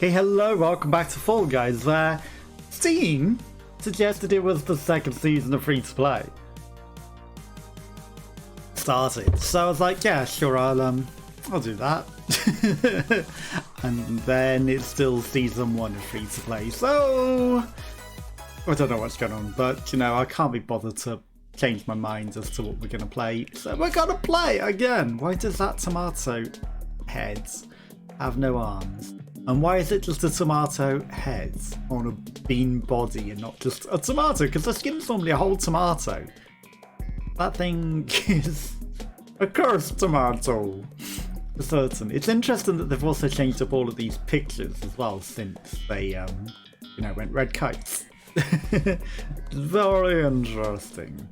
Okay, hello, welcome back to Fall Guys. Steam suggested it was the second season of free-to-play. Started, so I was like, yeah, sure, I'll do that. And then it's still season 1 of free-to-play, so I don't know what's going on, but you know, I can't be bothered to change my mind as to what we're gonna play, so we're gonna play again. Why does that tomato head have no arms? And why is it just a tomato head on a bean body and not just a tomato? Because the skin's normally a whole tomato. That thing is a cursed tomato. For certain. It's interesting that they've also changed up all of these pictures as well since they, you know, went red kites. Very interesting.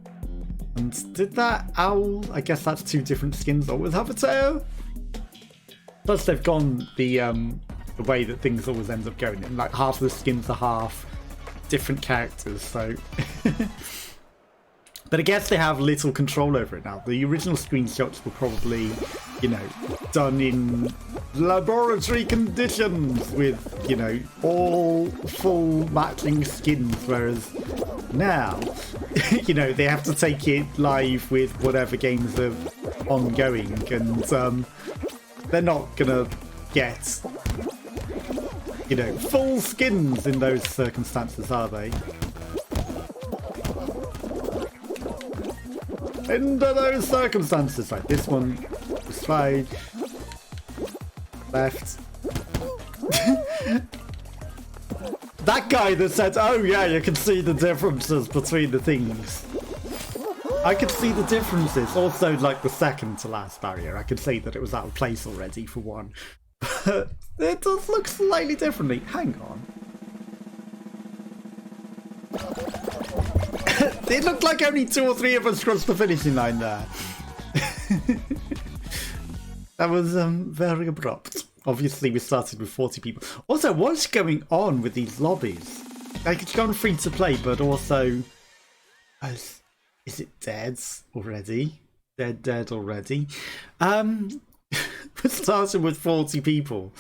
And did that owl? I guess that's 2 different skins always have a tail. Plus they've gone the way that things always end up going. And like half of the skins are half different characters, so but I guess they have little control over it now. The original screenshots were probably, you know, done in laboratory conditions with, you know, all full matching skins, whereas now, you know, they have to take it live with whatever games are ongoing, and they're not gonna get, you know, full skins in those circumstances, are they? Under those circumstances, like this one, this side, left. That guy that said, oh yeah, you can see the differences between the things. I could see the differences. Also, like the second to last barrier, I could see that it was out of place already for one. But it does look slightly differently. Hang on. It looked like only 2 or 3 of us crossed the finishing line there. That was very abrupt. Obviously, we started with 40 people. Also, what's going on with these lobbies? Like, it's gone free to play, but also... Is it dead already? Dead already? We're starting with 40 people.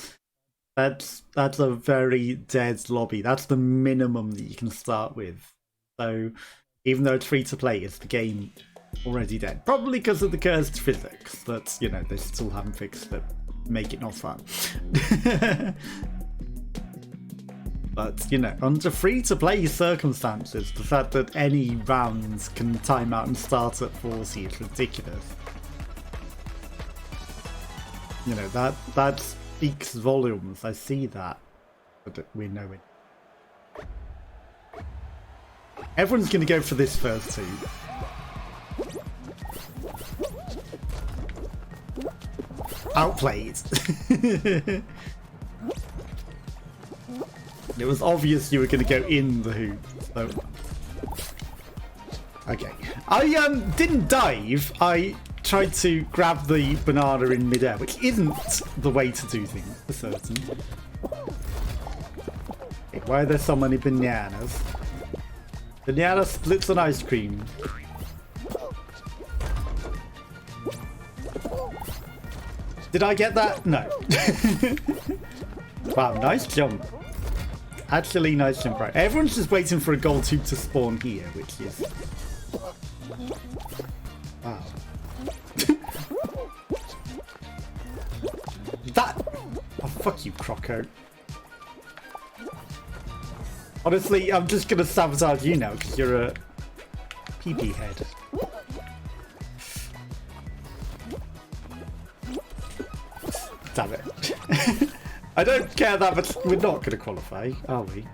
That's a very dead lobby. That's the minimum that you can start with. So, even though it's free to play, is the game already dead? Probably because of the cursed physics, but you know, they still haven't fixed it. Make it not fun. But you know, under free to play circumstances, the fact that any rounds can time out and start at 40 is ridiculous. You know, that speaks volumes. I see that, but we know it. Everyone's going to go for this first too. Outplayed. It was obvious you were going to go in the hoop. So. Okay. I didn't dive. I tried to grab the banana in midair, which isn't the way to do things, for certain. Okay, why are there so many bananas? Banana splits on ice cream. Did I get that? No. Wow, nice jump. Actually, nice jump, right? Everyone's just waiting for a gold hoop to spawn here, which is... Wow. That... Oh, fuck you, Croco. Honestly, I'm just gonna sabotage you now because you're a PP head. Damn it. I don't care that much. We're not gonna qualify, are we?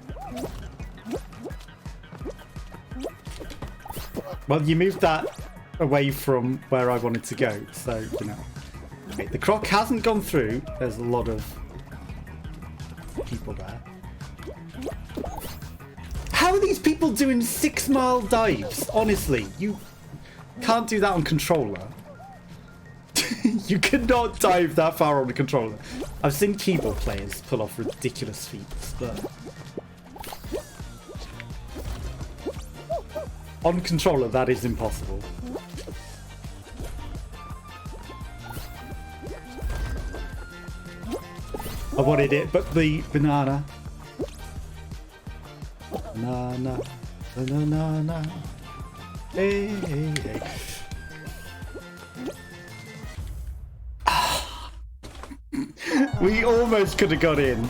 Well, you moved that away from where I wanted to go, so, you know. Okay, the croc hasn't gone through. There's a lot of people there. How are these people doing 6-mile dives? Honestly, you can't do that on controller. You cannot dive that far on the controller. I've seen keyboard players pull off ridiculous feats, but on controller that is impossible. I wanted it, but the banana. Banana. Banana. Hey, hey, hey. We almost could have got in.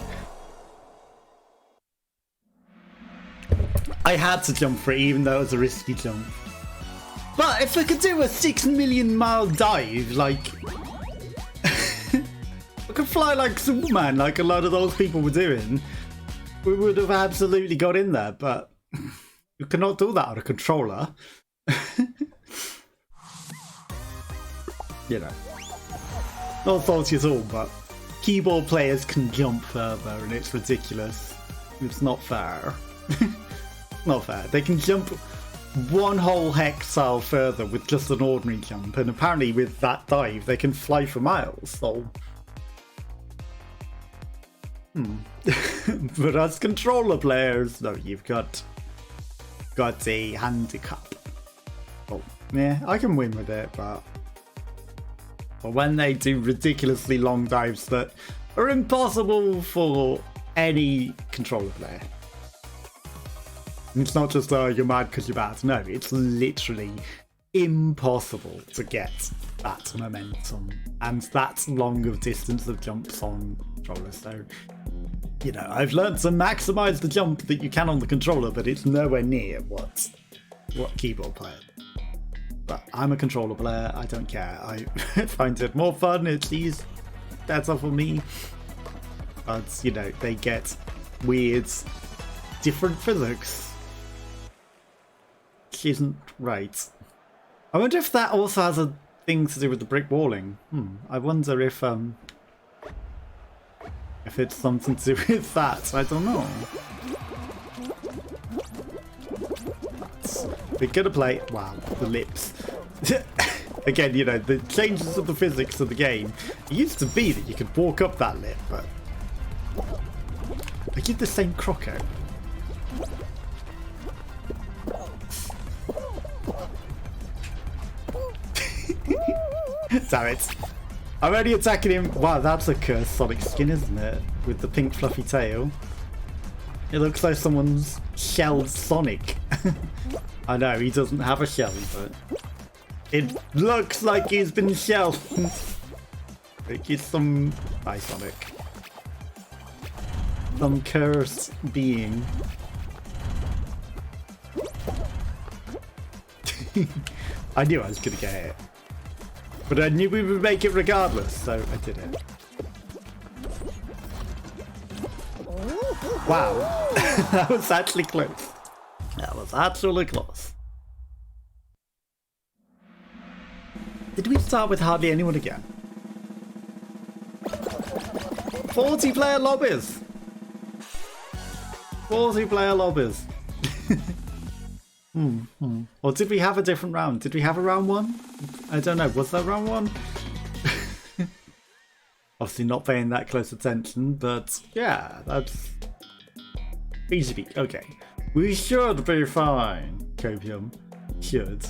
I had to jump for it, even though it was a risky jump. But if I could do a 6 million mile dive, like... I could fly like Superman, like a lot of those people were doing. We would have absolutely got in there, but... You cannot do that on a controller. You know. Not faulty at all, but... Keyboard players can jump further, and it's ridiculous. It's not fair. Not fair. They can jump one whole hex tile further with just an ordinary jump, and apparently with that dive they can fly for miles, so... But as controller players, no, you've got a handicap. Oh, yeah, I can win with it, but when they do ridiculously long dives that are impossible for any controller player. And it's not just, oh, you're mad because you're bad. No, it's literally impossible to get that momentum and that long of distance of jumps on controllers. So, you know, I've learned to maximize the jump that you can on the controller, but it's nowhere near what keyboard player. But I'm a controller player, I don't care. I find it more fun, it's easy, better for me. But, you know, they get weird, different physics. Which isn't right. I wonder if that also has a thing to do with the brick walling. I wonder if it's something to do with that. I don't know. We're gonna play... Wow, the lips. Again, you know, the changes of the physics of the game. It used to be that you could walk up that lip, but... I did the same croco. Damn it. I'm only attacking him... Wow, that's a cursed Sonic skin, isn't it? With the pink fluffy tail. It looks like someone's shelled Sonic. I know, he doesn't have a shell, but... It looks like he's been shelled. Like it's some... Hi, Sonic. Some cursed being. I knew I was gonna get hit. But I knew we would make it regardless, so I did it. Wow. That was actually close. That was actually close. Did we start with hardly anyone again? 40 player lobbies! 40 player lobbies. Or did we have a different round? Did we have a round one? I don't know. Was that round one? Obviously not paying that close attention, but yeah, that's... easy. Okay. We should be fine. Copium. Should.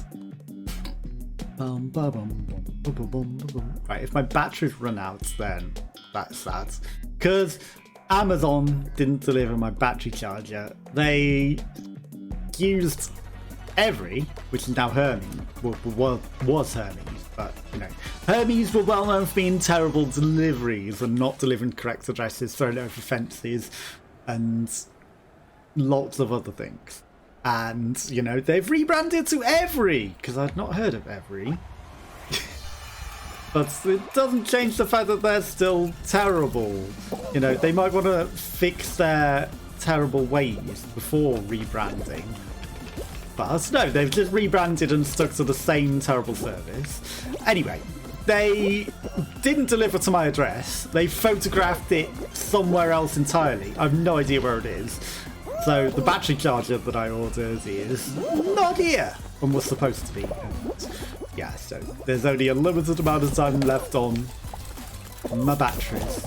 Right, if my batteries run out, then that's sad. Because Amazon didn't deliver my battery charger. They used Evri, which is now Hermes, was Hermes, but you know, Hermes were well known for being terrible deliveries and not delivering correct addresses, throwing over fences, and lots of other things. And you know, they've rebranded to Evri because I'd not heard of Evri. But it doesn't change the fact that they're still terrible. You know, they might want to fix their terrible ways before rebranding. But no, they've just rebranded and stuck to the same terrible service. Anyway, they didn't deliver to my address. They photographed it somewhere else entirely. I have no idea where it is. So the battery charger that I ordered is not here and was supposed to be. And yeah, so there's only a limited amount of time left on my batteries.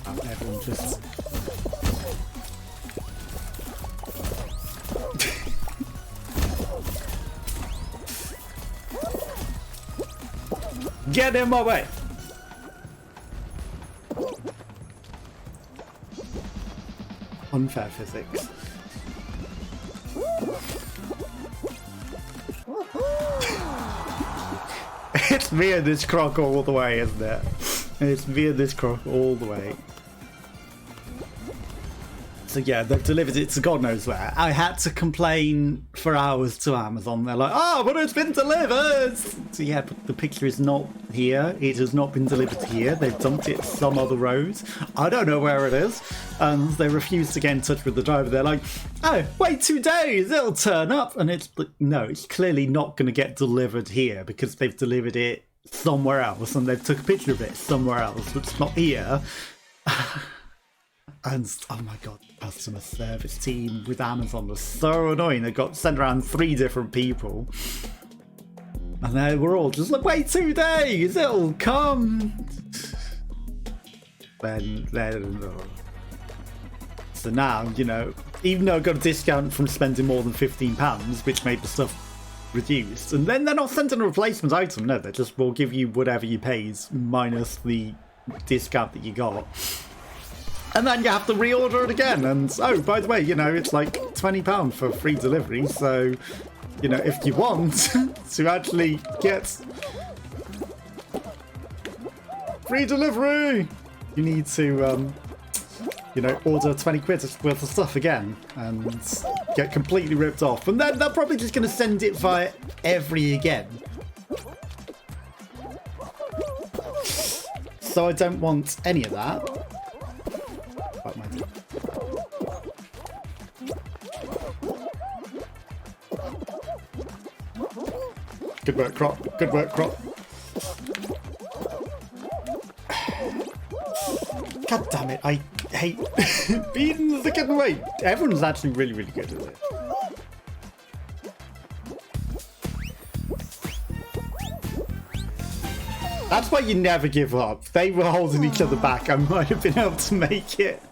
Everyone just... Get in my way! unfair physics. It's me and this croc all the way, isn't it? It's me and this croc all the way. So yeah, they've delivered it to God knows where. I had to complain for hours to Amazon. They're like, oh, but it's been delivered! So yeah, but the picture is not here. It has not been delivered here. They've dumped it some other road. I don't know where it is. And they refuse to get in touch with the driver. They're like, oh, wait 2 days, it'll turn up. And it's like, no, it's clearly not going to get delivered here because they've delivered it somewhere else. And they've took a picture of it somewhere else. It's not here. And oh my god, customer service team with Amazon was so annoying. They got sent around 3 different people, and they were all just like, "Wait 2 days, it'll come." Then so now, you know, even though I got a discount from spending more than £15, which made the stuff reduced, and then they're not sending a replacement item. No, they just will give you whatever you paid minus the discount that you got. And then you have to reorder it again. And, oh, by the way, you know, it's like £20 for free delivery. So, you know, if you want to actually get free delivery, you need to, you know, order 20 quid worth of stuff again and get completely ripped off. And then they're probably just going to send it via Evri again. So I don't want any of that. Good work, Crop. Good work, Crop. God damn it, I hate beans are getting away. Everyone's actually really, really good at it. That's why you never give up. They were holding each other back. I might have been able to make it.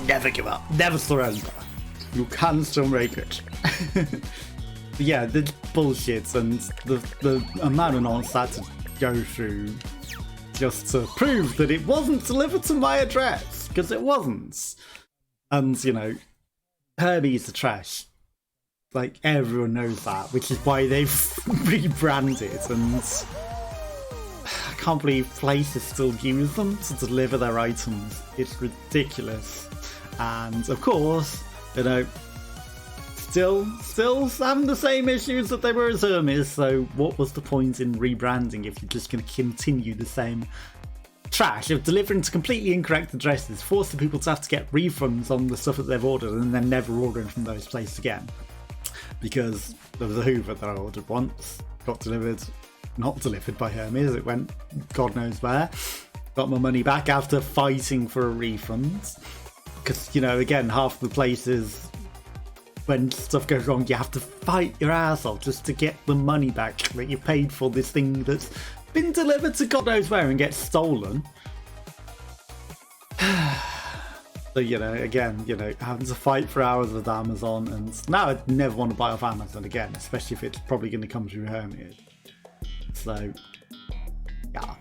Never give up. Never surrender. You can still make it. Yeah, the bullshit and the amount of nonsense I had to go through just to prove that it wasn't delivered to my address, because it wasn't. And, you know, Hermes are trash. Like, everyone knows that, which is why they've rebranded, and I can't believe places still use them to deliver their items. It's ridiculous. And, of course, you know, still having the same issues that they were as Hermes, so what was the point in rebranding if you're just going to continue the same trash of delivering to completely incorrect addresses, forcing people to have to get refunds on the stuff that they've ordered and then never ordering from those places again? Because there was a Hoover that I ordered once, got delivered, not delivered by Hermes, it went God knows where, got my money back after fighting for a refund. Because, you know, again, half the places, when stuff goes wrong, you have to fight your ass off just to get the money back that you paid for this thing that's been delivered to God knows where and gets stolen. So, you know, again, you know, having to fight for hours with Amazon, and now I'd never want to buy off Amazon again, especially if it's probably going to come through Hermes. So, yeah.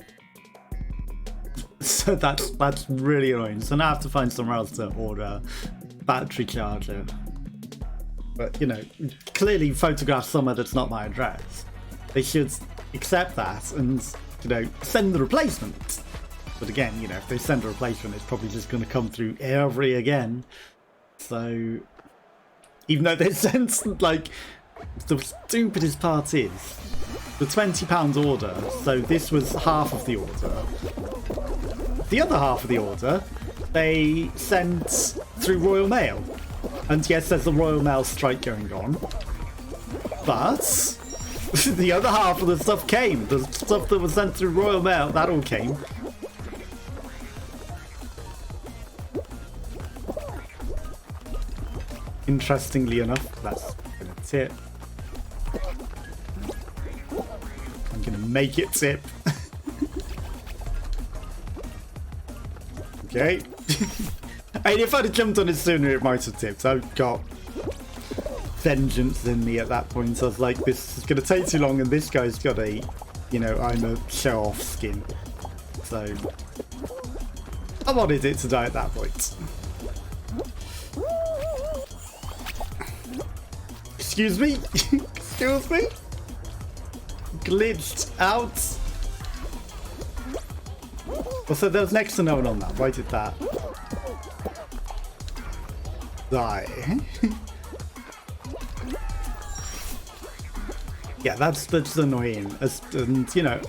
So that's really annoying. So now I have to find somewhere else to order battery charger. But, you know, clearly photograph somewhere that's not my address. They should accept that and, you know, send the replacement. But again, you know, if they send a replacement, it's probably just going to come through Evri again. So, even though they sent, like, the stupidest part is the £20 order. So this was half of the order. The other half of the order, they sent through Royal Mail. And yes, there's a Royal Mail strike going on. But the other half of the stuff came. The stuff that was sent through Royal Mail, that all came. Interestingly enough, that's gonna tip. I'm gonna make it tip. Okay. I mean, if I'd have jumped on it sooner, it might have tipped. I've got vengeance in me at that point. So I was like, this is going to take too long, and this guy's got a, you know, I'm a show-off skin. So I wanted it to die at that point. Excuse me? Excuse me? Glitched out. Also, there's next to no one on that. Why did that die? Yeah, that's annoying. And, you know,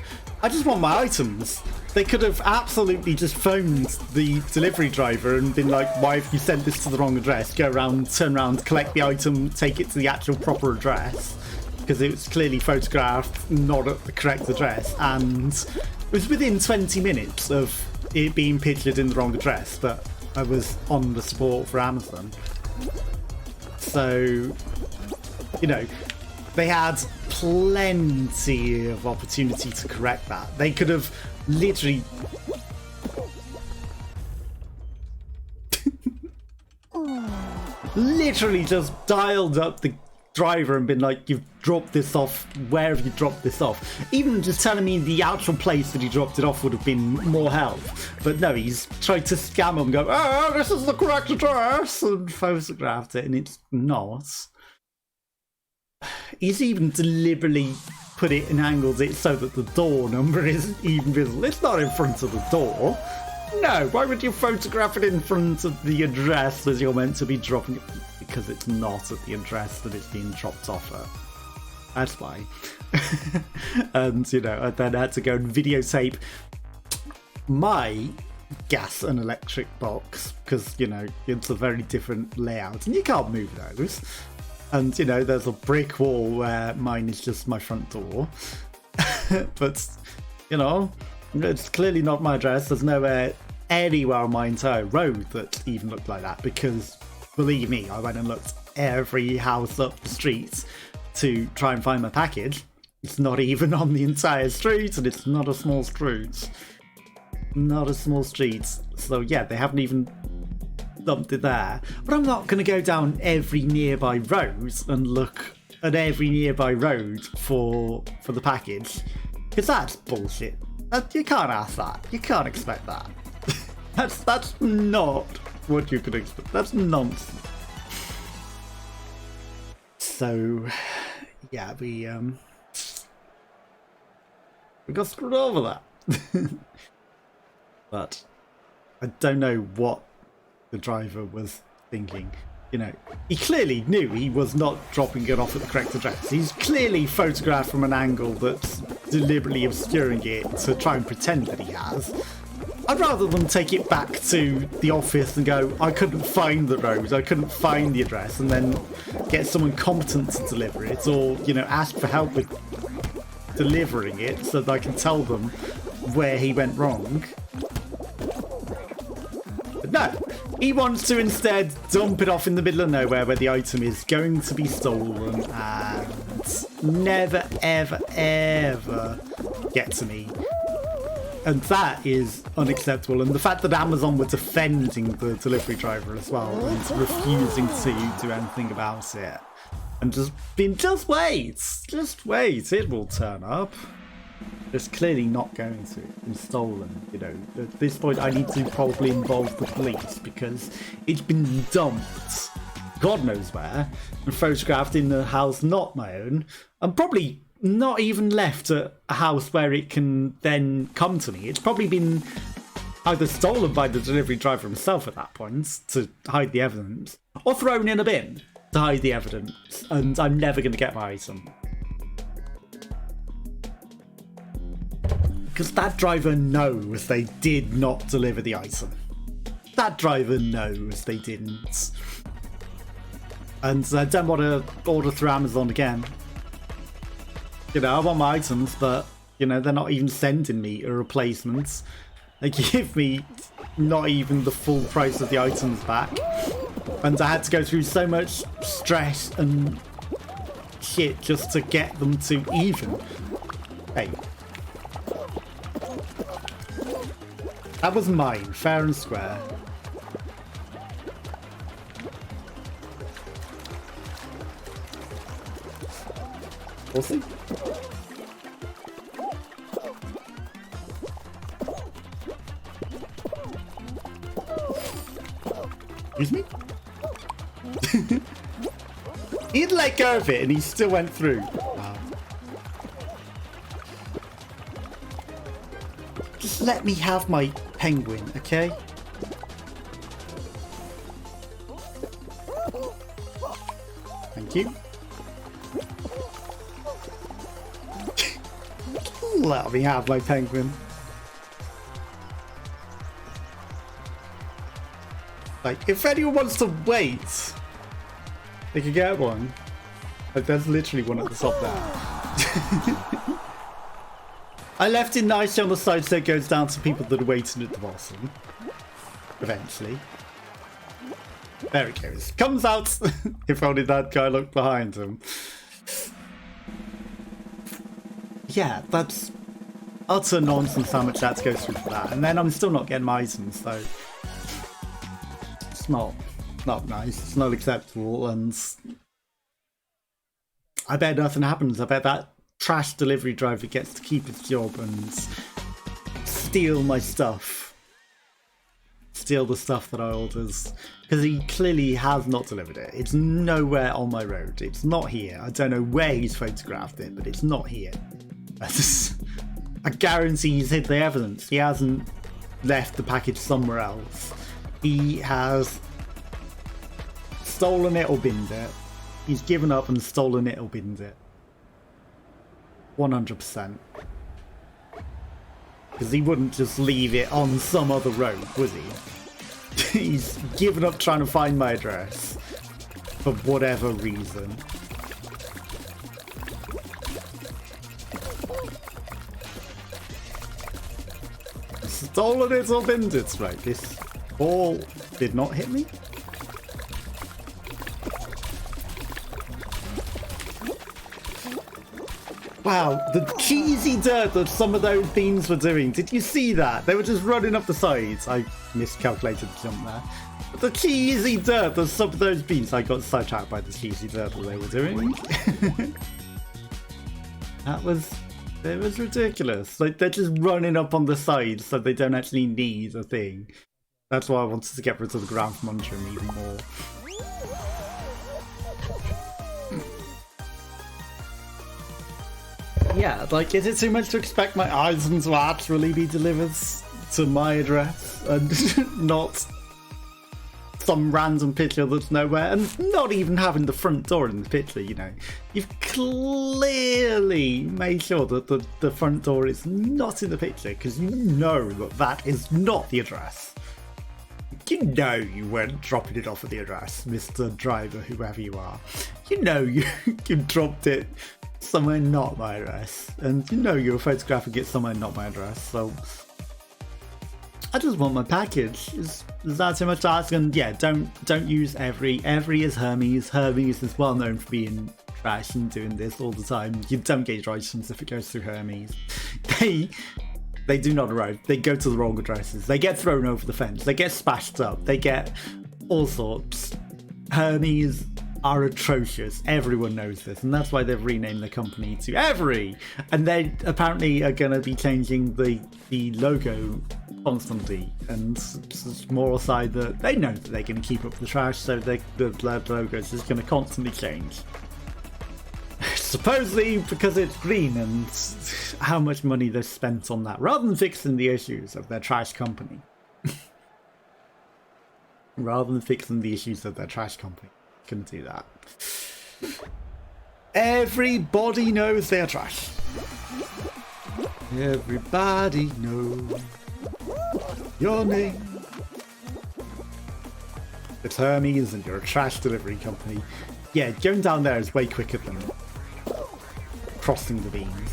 I just want my items. They could have absolutely just phoned the delivery driver and been like, why have you sent this to the wrong address? Go around, turn around, collect the item, take it to the actual proper address. Because it was clearly photographed not at the correct address. And it was within 20 minutes of it being pictured in the wrong address that I was on the support for Amazon. So, you know, they had plenty of opportunity to correct that. They could have literally literally just dialed up the driver and been like, you've dropped this off, where have you dropped this off? Even just telling me the actual place that he dropped it off would have been more help. But no, he's tried to scam him and go, oh, this is the correct address, and photographed it, and it's not. He's even deliberately put it and angled it so that the door number isn't even visible. It's not in front of the door. No, why would you photograph it in front of the address that you're meant to be dropping it? Because it's not at the address that it's being dropped off at. That's why. And, you know, I then had to go and videotape my gas and electric box because, you know, it's a very different layout and you can't move those. And, you know, there's a brick wall where mine is just my front door. But, you know, it's clearly not my address. There's nowhere anywhere on my entire road that even looked like that because, believe me, I went and looked every house up the street to try and find my package. It's not even on the entire street, and it's not a small street. Not a small street. So, yeah, they haven't even dumped it there. But I'm not going to go down every nearby road and look at every nearby road for the package, because that's bullshit. You can't ask that. You can't expect that. That's not what you could expect. That's nonsense. So yeah, we got screwed over that. But I don't know what the driver was thinking. You know, he clearly knew he was not dropping it off at the correct address. He's clearly photographed from an angle that's deliberately obscuring it to try and pretend that he has. I'd rather them take it back to the office and go, I couldn't find the road, I couldn't find the address, and then get someone competent to deliver it, or, you know, ask for help with delivering it so that I can tell them where he went wrong. But no, he wants to instead dump it off in the middle of nowhere where the item is going to be stolen and never, ever, ever get to me. And that is unacceptable. And the fact that Amazon were defending the delivery driver as well and refusing to do anything about it. And just wait, it will turn up. It's clearly not going to be stolen, you know. At this point, I need to probably involve the police because it's been dumped, God knows where, and photographed in a house not my own, and probably not even left at a house where it can then come to me. It's probably been either stolen by the delivery driver himself at that point to hide the evidence, or thrown in a bin to hide the evidence, and I'm never going to get my item. Because that driver knows they did not deliver the item. That driver knows they didn't. And I don't want to order through Amazon again. You know, I want my items, but, you know, they're not even sending me a replacement. They give me not even the full price of the items back. And I had to go through so much stress and shit just to get them to even. Hey. That was mine, fair and square. We'll see. Excuse me? He'd let go of it and he still went through. Wow. Just let me have my penguin, okay? Thank you. Let me have my penguin. Like, if anyone wants to wait, they can get one. Like, there's literally one at the top there. I left it nicely on the side so it goes down to people that are waiting at the bottom. Eventually. There it goes. Comes out. If only that guy looked behind him. Yeah, that's utter nonsense how much that goes through for that. And then I'm still not getting my items, so it's not nice. It's not acceptable, and I bet nothing happens. I bet that trash delivery driver gets to keep his job and steal my stuff. Steal the stuff that I orders. Because he clearly has not delivered it. It's nowhere on my road. It's not here. I don't know where he's photographed it, but it's not here. I guarantee he's hid the evidence. He hasn't left the package somewhere else. He has stolen it or binned it. He's given up and stolen it or binned it. 100%. Because he wouldn't just leave it on some other road, would he? He's given up trying to find my address. For whatever reason. Stolen it or binned it, right? This ball did not hit me. Wow, the cheesy dirt that some of those beans were doing. Did you see that? They were just running up the sides. I miscalculated the jump there. But the cheesy dirt that some of those beans, I got sidetracked by the cheesy dirt that they were doing. It was ridiculous. Like, they're just running up on the sides so they don't actually need a thing. That's why I wanted to get rid of the ground from under him even more. Yeah, like, is it too much to expect my items will actually be delivered to my address and not some random picture that's nowhere, and not even having the front door in the picture, you know? You've clearly made sure that the front door is not in the picture, because you know that that is not the address. You know you weren't dropping it off at the address, Mr. Driver, whoever you are. You know you dropped it somewhere not my address, and you know you're photographing it somewhere not my address, so I just want my package. Is that too much to ask? And yeah, don't use Evri. Evri is Hermes. Hermes is well known for being trash and doing this all the time. You don't get your items if it goes through Hermes. They do not arrive. They go to the wrong addresses. They get thrown over the fence. They get spashed up. They get all sorts. Hermes are atrocious. Everyone knows this, and that's why they've renamed the company to Evri. And they apparently are going to be changing the logo constantly, and it's more aside that they know that they're going to keep up the trash, so the logo is just going to constantly change. Supposedly because it's green and how much money they've spent on that, rather than fixing the issues of their trash company. Rather than fixing the issues of their trash company. Couldn't do that. Everybody knows they're trash. Everybody knows your name. It's Hermes and you're a trash delivery company. Yeah, going down there is way quicker than crossing the beams.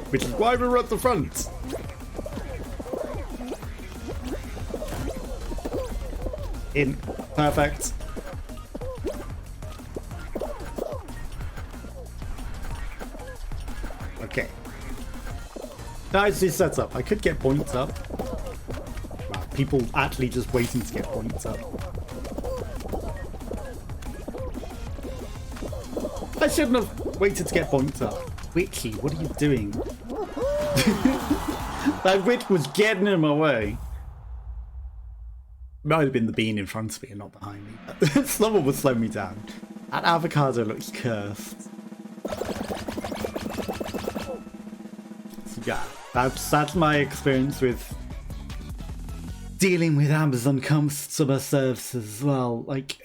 Which is why we're at the front. In. Perfect. Okay. Nicely set up. I could get points up. Wow, people actually just waiting to get points up. I shouldn't have waited to get points up. Witchy, what are you doing? That witch was getting in my way. might have been the bean in front of me and not behind me. But someone would slow me down. That avocado looks cursed. So yeah, that's my experience with dealing with Amazon customer services as well. Like,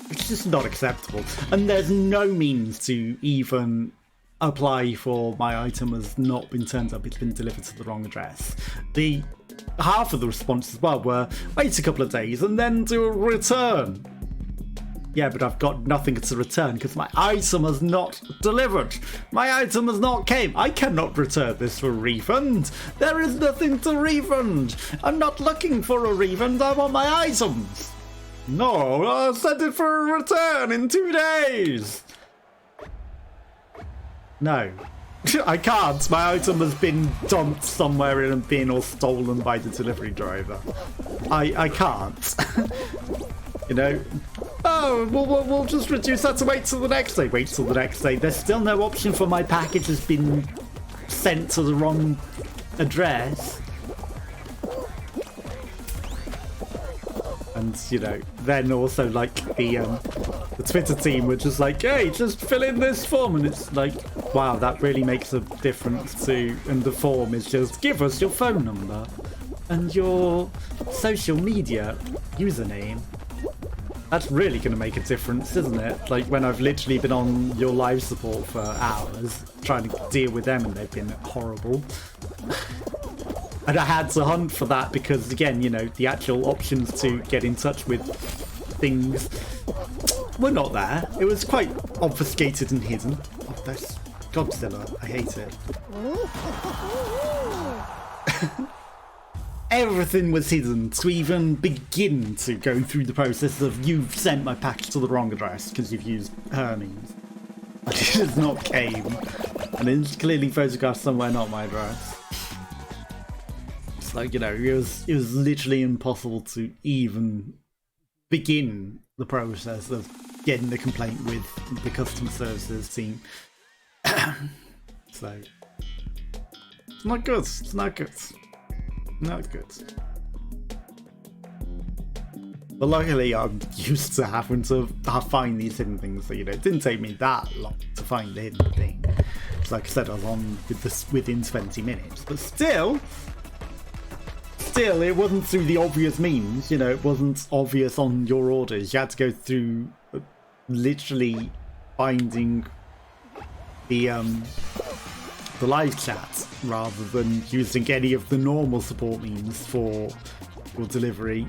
it's just not acceptable. And there's no means to even apply for my item has not been turned up, it's been delivered to the wrong address. The half of the responses as well were wait a couple of days and then do a return. Yeah, but I've got nothing to return because my item has not delivered. My item has not came. I cannot return this for a refund. There is nothing to refund. I'm not looking for a refund. I want my items. No, I'll send it for a return in 2 days. No, I can't. My item has been dumped somewhere in a bin or stolen by the delivery driver. I can't. You know, oh, we'll just reduce that to wait till the next day. Wait till the next day. There's still no option for my package has been sent to the wrong address. And, you know, then also, like, the Twitter team were just like, hey, just fill in this form. And it's like, wow, that really makes a difference too. And the form is just, give us your phone number and your social media username. That's really going to make a difference, isn't it? Like, when I've literally been on your live support for hours trying to deal with them and they've been horrible. And I had to hunt for that because, again, you know, the actual options to get in touch with things were not there. It was quite obfuscated and hidden. Oh, that's Godzilla. I hate it. Everything was hidden to even begin to go through the process of you've sent my package to the wrong address because you've used Hermes. It just not came. And it's clearly photographed somewhere not my address. So, you know, it was literally impossible to even begin the process of getting the complaint with the customer services team. So, it's not good. It's not good. Not good. But luckily, I'm used to having to find these hidden things. So, you know, it didn't take me that long to find the hidden thing. So, like I said, I was on with this within 20 minutes. But still, it wasn't through the obvious means. You know, it wasn't obvious on your orders. You had to go through literally finding the live chat rather than using any of the normal support means for delivery.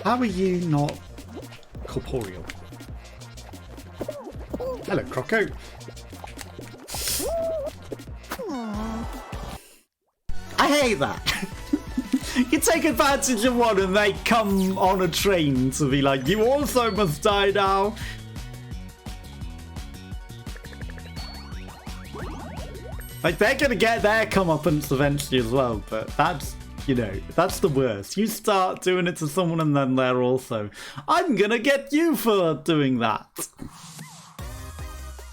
How are you not corporeal? Hello, Croco. I hate that. You take advantage of one and they come on a train to be like, you also must die now. Like, they're gonna get their comeuppance eventually as well, but that's, you know, that's the worst. You start doing it to someone and then they're also, I'm gonna get you for doing that.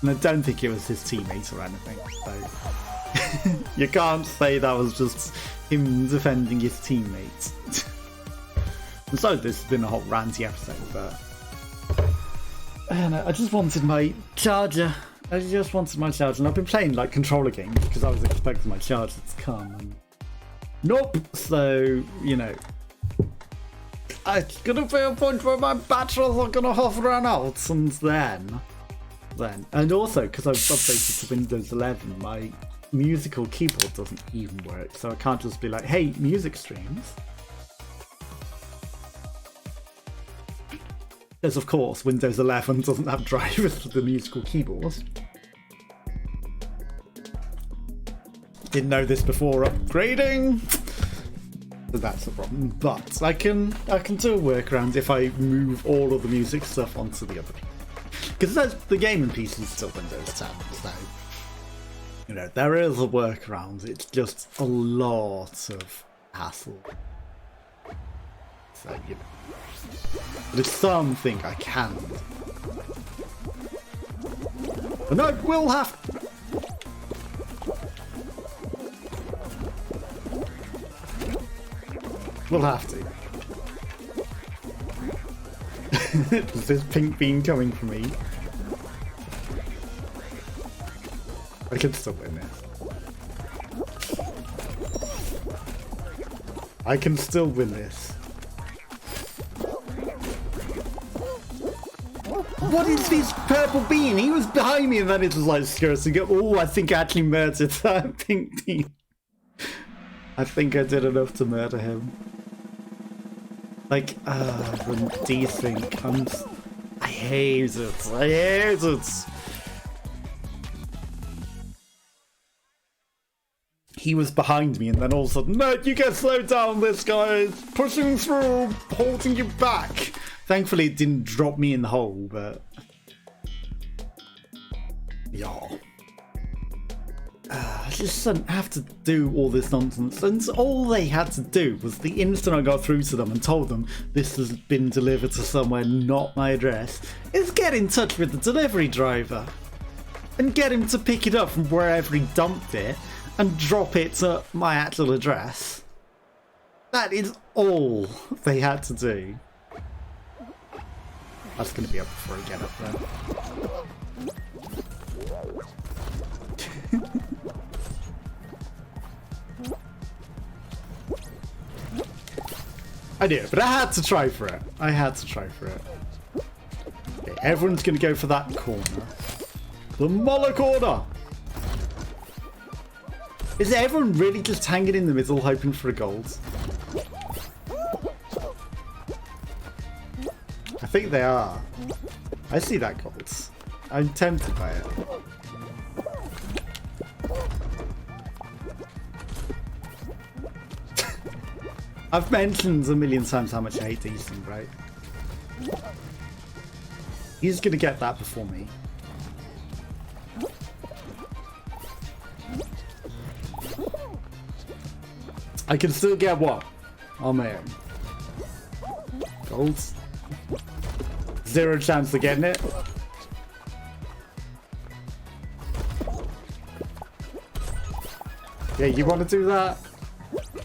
And I don't think it was his teammate or anything, so you can't say that was just him defending his teammates. And so this has been a whole ranty episode, but I don't know, I just wanted my charger. And I've been playing like controller games because I was expecting my charger to come and nope. So, you know, it's gonna be a point where my batteries are gonna have run out, and then and also because I've updated to Windows 11, my musical keyboard doesn't even work, so I can't just be like, hey, music streams. Because of course Windows 11 doesn't have drivers for the musical keyboard. Didn't know this before upgrading. So that's the problem. But I can do a workaround if I move all of the music stuff onto the other. Because the gaming PC is still Windows 10, so you know, there is a workaround. It's just a lot of hassle. So, you know, but it's something I can do. But no, we'll have. We'll have to. Is this pink bean coming for me? I can still win this. I can still win this. What is this purple bean? He was behind me and then it was like skirting up. Oh, I think I actually murdered that pink bean. I think I did enough to murder him. Like, when desync, I hate it. I hate it. He was behind me and then all of a sudden, no, you get slowed down, this guy is pushing through, holding you back. Thankfully it didn't drop me in the hole, but... Y'all. I just didn't have to do all this nonsense, and all they had to do was the instant I got through to them and told them this has been delivered to somewhere not my address, is get in touch with the delivery driver and get him to pick it up from wherever he dumped it and drop it to my actual address. That is all they had to do. That's going to be up before I get up there. I did, but I had to try for it. I had to try for it. Okay, everyone's going to go for that corner. The Muller corner! Is everyone really just hanging in the middle hoping for a gold? I think they are. I see that gold. I'm tempted by it. I've mentioned a million times how much I hate these things, right? He's gonna get that before me. I can still get what? On my own. Golds. 0 chance of getting it. Yeah, you want to do that?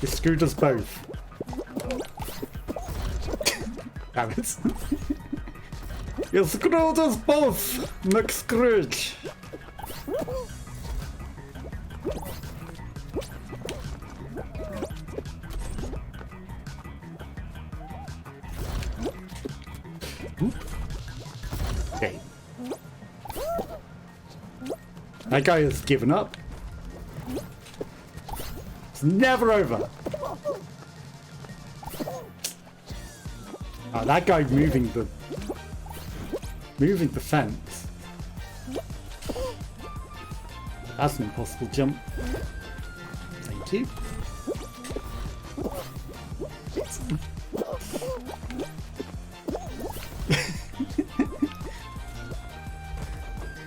You screwed us both. Damn it. You screwed us both, McScrooge. Okay. That guy has given up. It's never over. Oh, that guy moving the fence. That's an impossible jump. Thank you.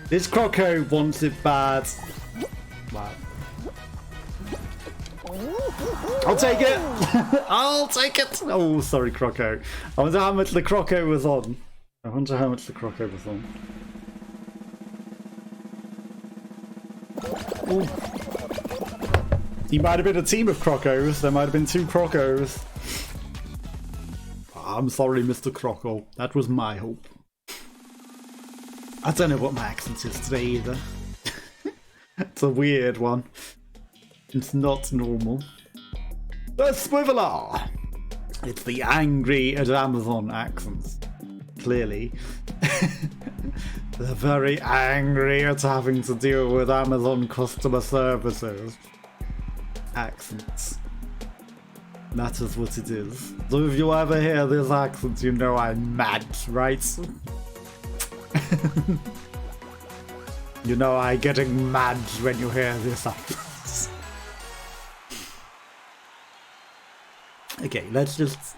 This Croco wants it bad. Wow. I'll take it! I'll take it! Oh, sorry, Croco. I wonder how much the Croco was on. I wonder how much the Croco was on. Ooh. He might have been a team of Crocos. There might have been 2 Crocos. I'm sorry, Mr. Croco. That was my hope. I don't know what my accent is today either. It's a weird one. It's not normal. The Swiveler! It's the angry at Amazon accents. Clearly. They're very angry at having to deal with Amazon customer services. Accents. That is what it is. So if you ever hear this accent, you know I'm mad, right? You know I'm getting mad when you hear this accent. Okay, let's just...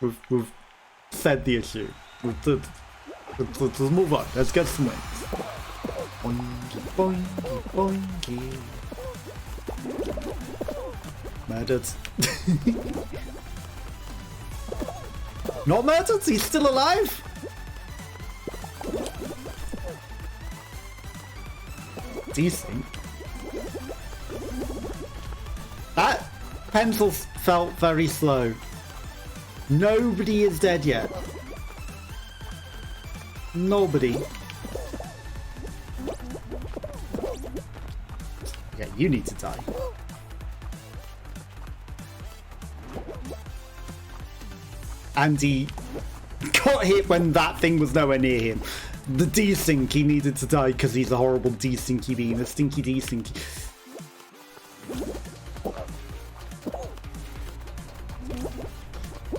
We've said the issue. Let's move on. Let's get some wins. Boingy, boingy, boingy. Murdered. Not murdered? He's still alive? Decent. That Pencils felt very slow. Nobody is dead yet. Nobody. Yeah, you need to die. And he got hit when that thing was nowhere near him. The desync, he needed to die because he's a horrible desyncy being a stinky desync.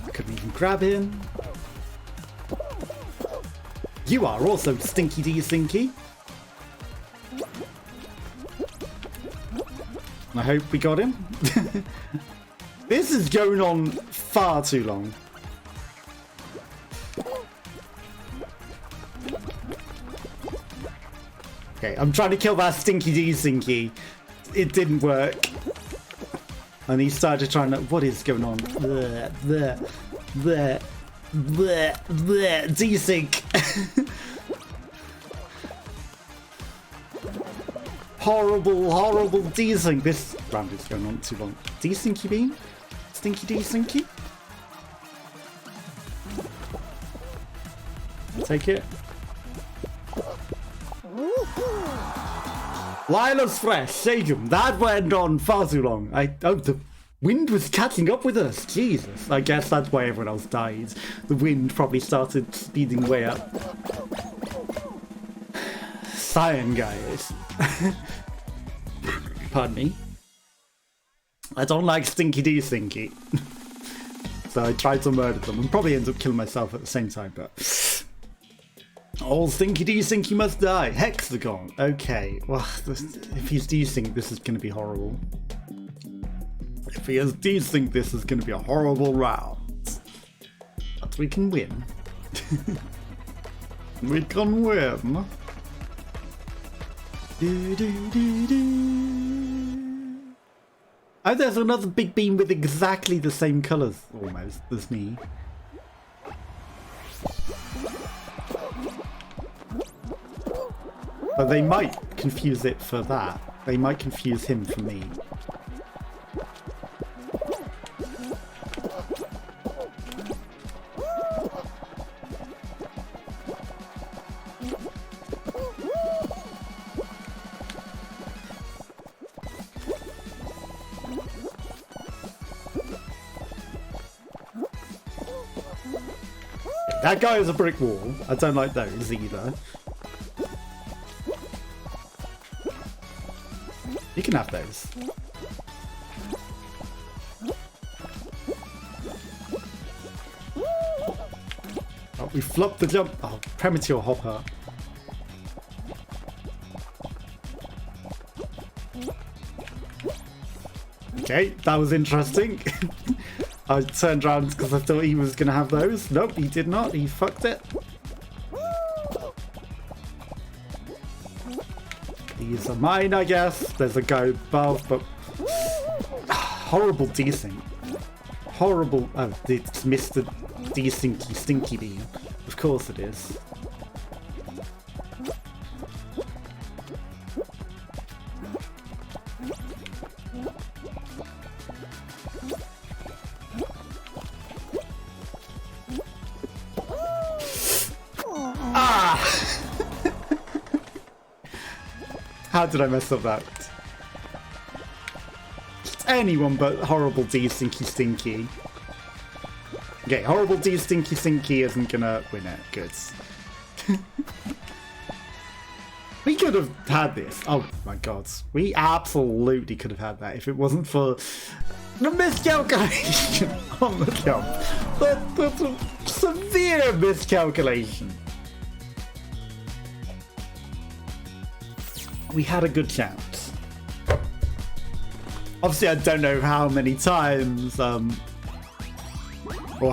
I couldn't even grab him. You are also stinky desyncy. I hope we got him. This is going on far too long. Okay, I'm trying to kill that stinky desyncy. It didn't work. And he started trying to... What is going on? Bleh, bleh, bleh, bleh, bleh, desync. Horrible, horrible desync. This round is going on too long. Desyncy beam? Stinky desyncy? Take it. Lila's fresh, shake him. That went on far too long. Oh, the wind was catching up with us. Jesus. I guess that's why everyone else died. The wind probably started speeding way up. Cyan guys. Pardon me. I don't like stinky desyncy. So I tried to murder them and probably ended up killing myself at the same time, but... All stinky desync, you must die. Hex-a-gone. Okay. Well, if he's desync, this is going to be horrible. If he has desync, this is going to be a horrible round. But we can win. We can win. Oh, there's another big beam with exactly the same colours, almost, as me. But they might confuse it for that. They might confuse him for me. That guy is a brick wall. I don't like those either. You can have those. Oh, we flopped the jump. Oh, premature hopper. Okay, that was interesting. I turned around because I thought he was going to have those. Nope, he did not. He fucked it. These are mine, I guess. There's a guy above, but... Horrible desync. Horrible... Oh, it's Mr. Desynky Stinky Beam. Of course it is. How did I mess up that? It's anyone but horrible desynky stinky. Okay, horrible desynky stinky isn't gonna win it. Good. We could have had this. Oh my god. We absolutely could have had that if it wasn't for the miscalculation on the jump. That's a severe miscalculation. We had a good chance. Obviously, I don't know how many times, or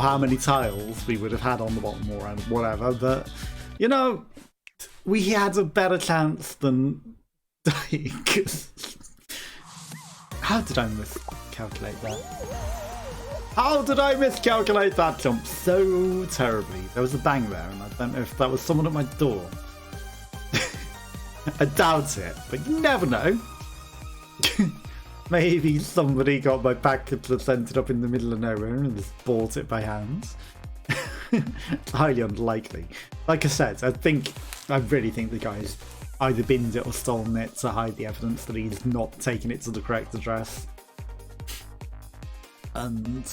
how many tiles we would have had on the bottom or whatever, but, you know, we had a better chance than dying. How did I miscalculate that? How did I miscalculate that jump so terribly? There was a bang there, and I don't know if that was someone at my door. I doubt it, but you never know. Maybe somebody got my package that's ended up in the middle of nowhere and just bought it by hand. It's highly unlikely. Like I said, I really think the guy's either binned it or stolen it to hide the evidence that he's not taken it to the correct address. And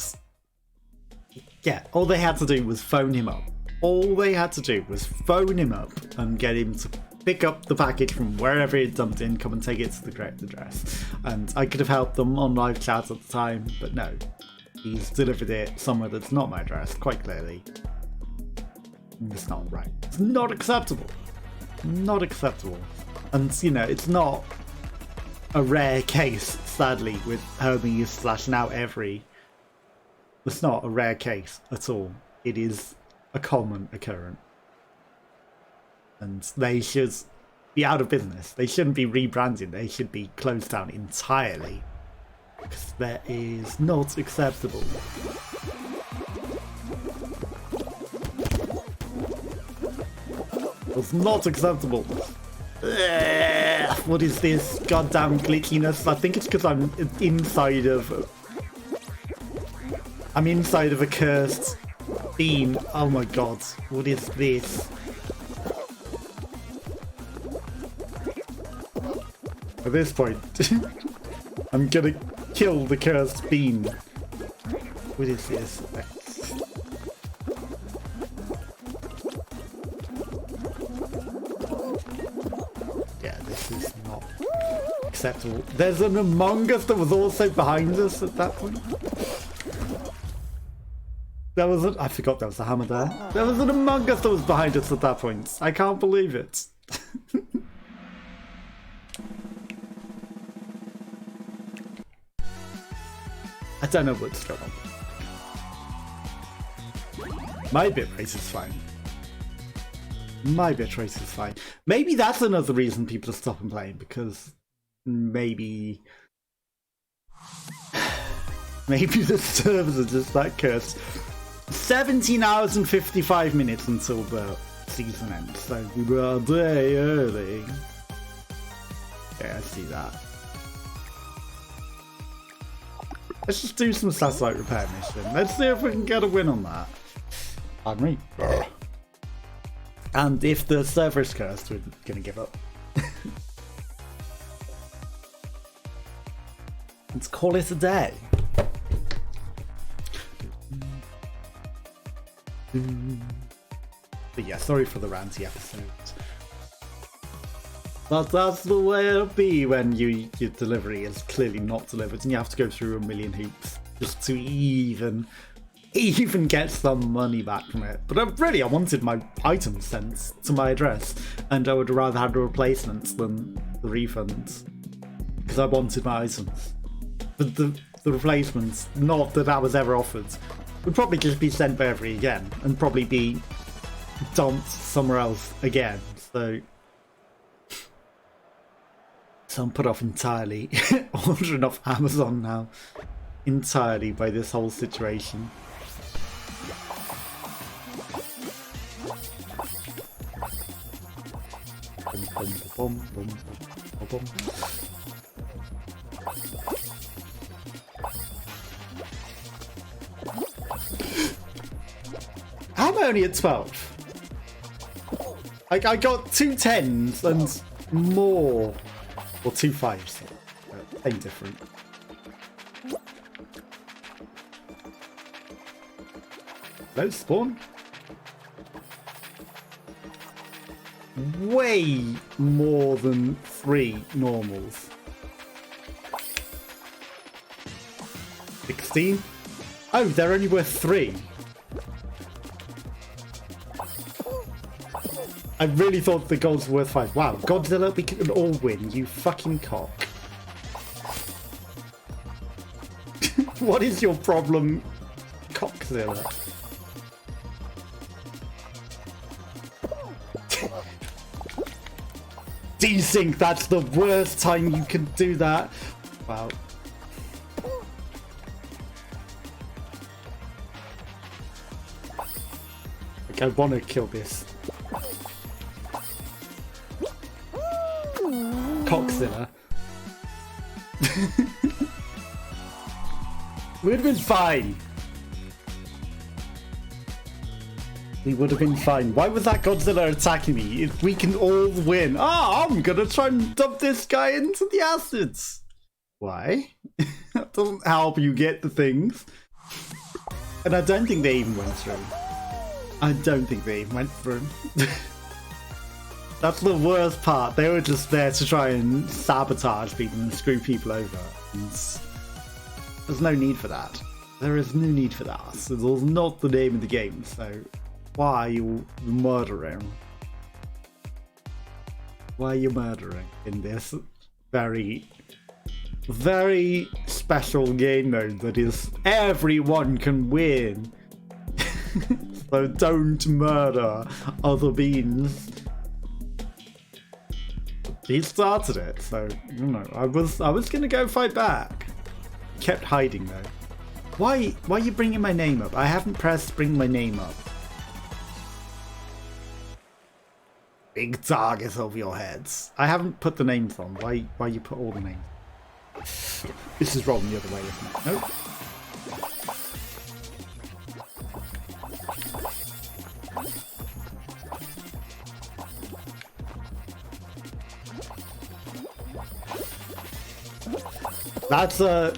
yeah, all they had to do was phone him up. All they had to do was phone him up and get him to pick up the package from wherever he'd dumped in, come and take it to the correct address. And I could have helped them on live chat at the time, but no. He's delivered it somewhere that's not my address, quite clearly. It's not right. It's not acceptable. Not acceptable. And, you know, it's not a rare case, sadly, with Hermes / now Evri. It's not a rare case at all. It is a common occurrence. And they should be out of business. They shouldn't be rebranded. They should be closed down entirely. Because that is not acceptable. It's not acceptable. Ugh, what is this goddamn glitchiness? I think it's because I'm inside of a cursed beam. Oh my god, what is this? At this point, I'm gonna kill the cursed beam. What is this? Yeah, this is not acceptable. There's an Among Us that was also behind us at that point. I forgot there was a hammer there. There was an Among Us that was behind us at that point. I can't believe it. I don't know what's going on. My bitrate is fine. My bitrate is fine. Maybe that's another reason people are stopping playing, because maybe the servers are just that cursed. 17 hours and 55 minutes until the season ends, so we were a day early. Yeah, I see that. Let's just do some satellite repair mission. Let's see if we can get a win on that. Pardon me. And if the server is cursed, we're gonna give up. Let's call it a day. But yeah, sorry for the ranty episode. But that's the way it'll be when your delivery is clearly not delivered and you have to go through a million hoops just to even get some money back from it. But I wanted my items sent to my address, and I would rather have the replacements than the refunds, because I wanted my items. But the replacements, not that I was ever offered, would probably just be sent by Evri again and probably be dumped somewhere else again. So I'm put off entirely ordering off Amazon now, entirely by this whole situation. I'm only at 12. I got 2 10s and more. Or 2 5s. Same different. Hello, spawn. Way more than 3 normals. 16? Oh, they're only worth 3. I really thought the golds were worth 5. Wow, Godzilla, we can all win, you fucking cock. What is your problem, Cockzilla? Desync, that's the worst time you can do that. Wow. Like, I want to kill this Cockzilla. We'd have been fine. We would have been fine. Why was that Godzilla attacking me? If we can all win. Oh, I'm gonna try and dump this guy into the acids. Why? That doesn't help you get the things. And I don't think they even went through. I don't think they even went through. That's the worst part. They were just there to try and sabotage people and screw people over. And there's no need for that. There is no need for that. So it's not the name of the game, so why are you murdering? Why are you murdering in this very, very special game mode that is everyone can win? So don't murder other beings. He started it, so you know, I was gonna go fight back. Kept hiding though. Why are you bringing my name up? I haven't pressed bring my name up. Big target over your heads. I haven't put the names on. Why you put all the names? This is rolling the other way, isn't it? Nope. That's a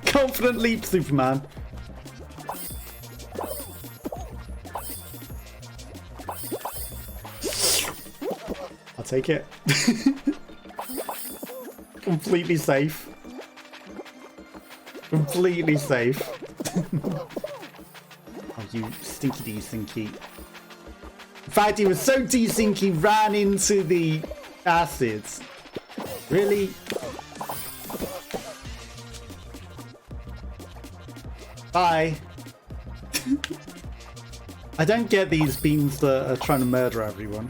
confident leap, Superman. I'll take it. Completely safe. Completely safe. Oh, you stinky de-sinky. In fact, he was so de-sinky, ran into the acids. Really? Bye. I don't get these beams that are trying to murder everyone.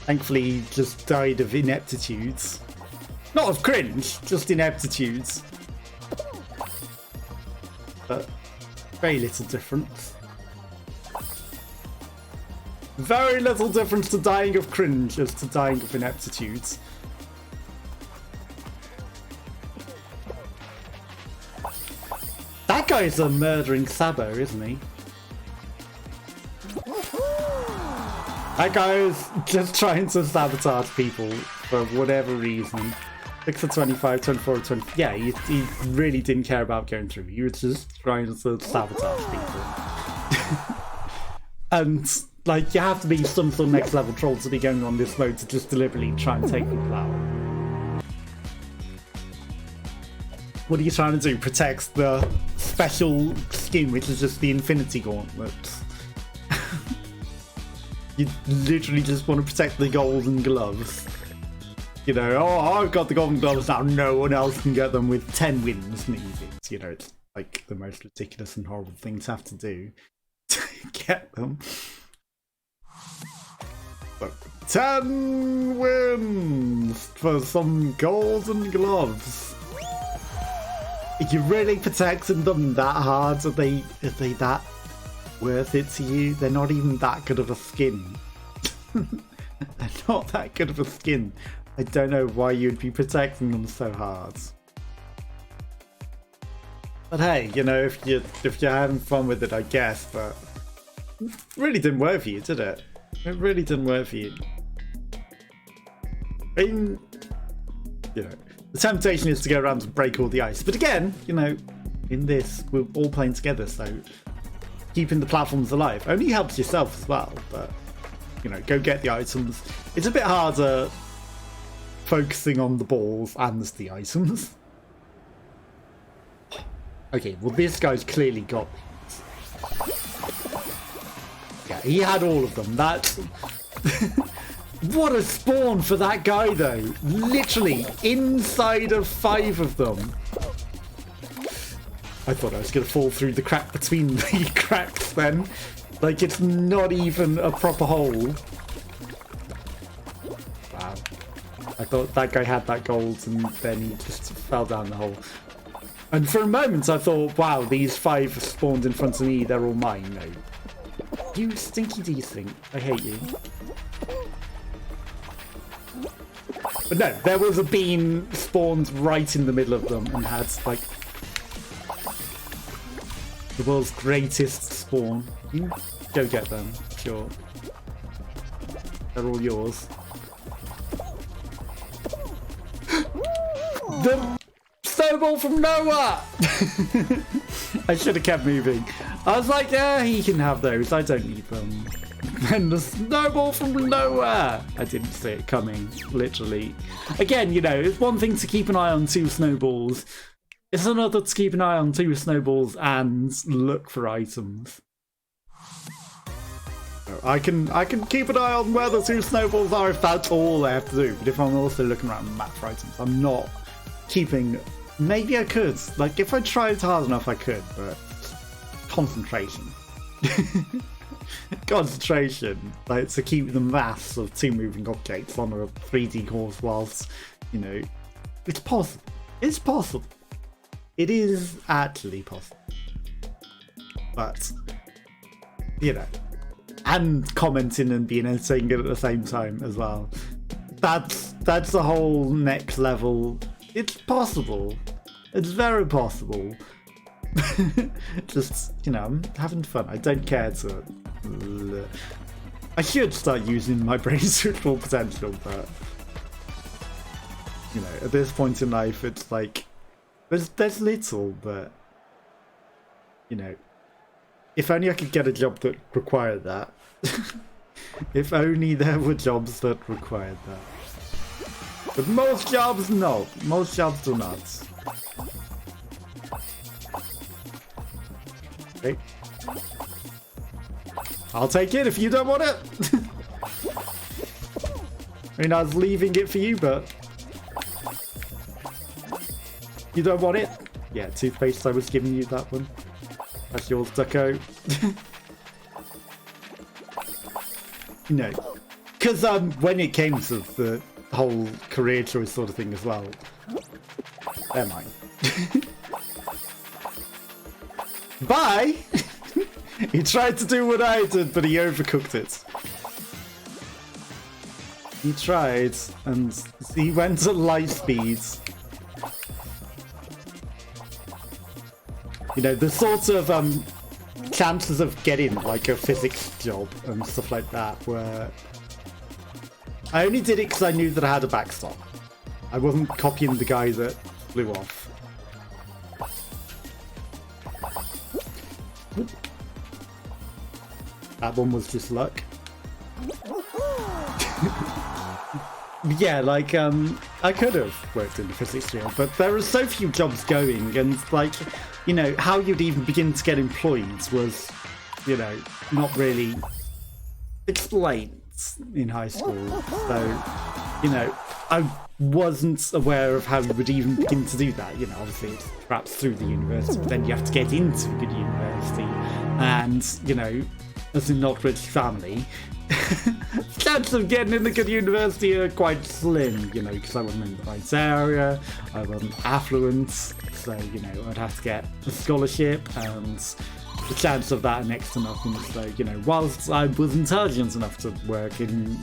Thankfully, he just died of ineptitudes. Not of cringe, just ineptitudes. But very little difference. Very little difference to dying of cringe as to dying of ineptitudes. That guy's a murdering Sabo, isn't he? That guy is just trying to sabotage people for whatever reason. 6 for 25, 24 for 20. Yeah, he really didn't care about going through. He was just trying to sabotage people. And, like, you have to be some sort of next level troll to be going on this mode to just deliberately try and take people out. What are you trying to do? Protect the special skin, which is just the Infinity Gauntlet. You literally just want to protect the golden gloves. You know, oh, I've got the golden gloves now, no one else can get them with 10 wins needed. You know, it's like the most ridiculous and horrible thing to have to do to get them. But 10 wins for some golden gloves. Are you really protecting them that hard? Are they that worth it to you? They're not even that good of a skin. They're not that good of a skin. I don't know why you'd be protecting them so hard. But hey, you know, if you're having fun with it, I guess. But it really didn't work for you, did it? It really didn't work for you. I mean, you know, the temptation is to go around and break all the ice. But again, you know, in this, we're all playing together, so keeping the platforms alive only helps yourself as well. But, you know, go get the items. It's a bit harder focusing on the balls and the items. Okay, well, this guy's clearly got these. Yeah, he had all of them. That's... What a spawn for that guy, though. Literally, inside of 5 of them. I thought I was going to fall through the crack between the cracks then. Like, it's not even a proper hole. Wow. I thought that guy had that gold and then he just fell down the hole. And for a moment I thought, wow, these 5 spawned in front of me, they're all mine. No. You stinky de-stink. I hate you. But no, there was a beam spawned right in the middle of them and had, like... The world's greatest spawn. You go get them, sure. They're all yours. The snowball from nowhere! I should have kept moving. I was like, yeah, he can have those. I don't need them. And the snowball from nowhere! I didn't see it coming, literally. Again, you know, it's one thing to keep an eye on 2 snowballs. It's another to keep an eye on 2 snowballs and look for items. I can keep an eye on where the 2 snowballs are if that's all I have to do. But if I'm also looking around the map for items, I'm not keeping... Maybe I could. Like, if I tried hard enough, I could, but... Concentration. Concentration. Like, to keep the mass of 2 moving objects on a 3D course whilst, you know... It's possible. It's possible. It is actually possible. But, you know... And commenting and being entertaining at the same time as well. That's the whole next level. It's possible. It's very possible. Just, you know, I'm having fun. I don't care to... I should start using my brain's full potential, but... You know, at this point in life, it's like... There's little, but... You know... If only I could get a job that required that. If only there were jobs that required that. But most jobs, no. Most jobs do not. Okay. I'll take it if you don't want it. I mean, I was leaving it for you, but... You don't want it? Yeah, toothpaste, I was giving you that one. That's yours, Ducko. No. Because when it came to the whole career choice sort of thing as well, they're mine. Bye! He tried to do what I did, but he overcooked it. He tried, and he went at light speed. You know, the sort of chances of getting like a physics job and stuff like that were... I only did it because I knew that I had a backstop. I wasn't copying the guy that flew off. That one was just luck. Yeah, like, I could have worked in the physics field, but there are so few jobs going, and, like, you know, how you'd even begin to get employed was, you know, not really explained in high school. So, you know, I wasn't aware of how you would even begin to do that. You know, obviously it's perhaps through the university, but then you have to get into a good university, and, you know, as a not rich family, chances of getting in a good university are quite slim, you know, because I wasn't in the right area, I wasn't affluent, so, you know, I'd have to get a scholarship, and the chance of that are next to nothing. So, you know, whilst I was intelligent enough to work in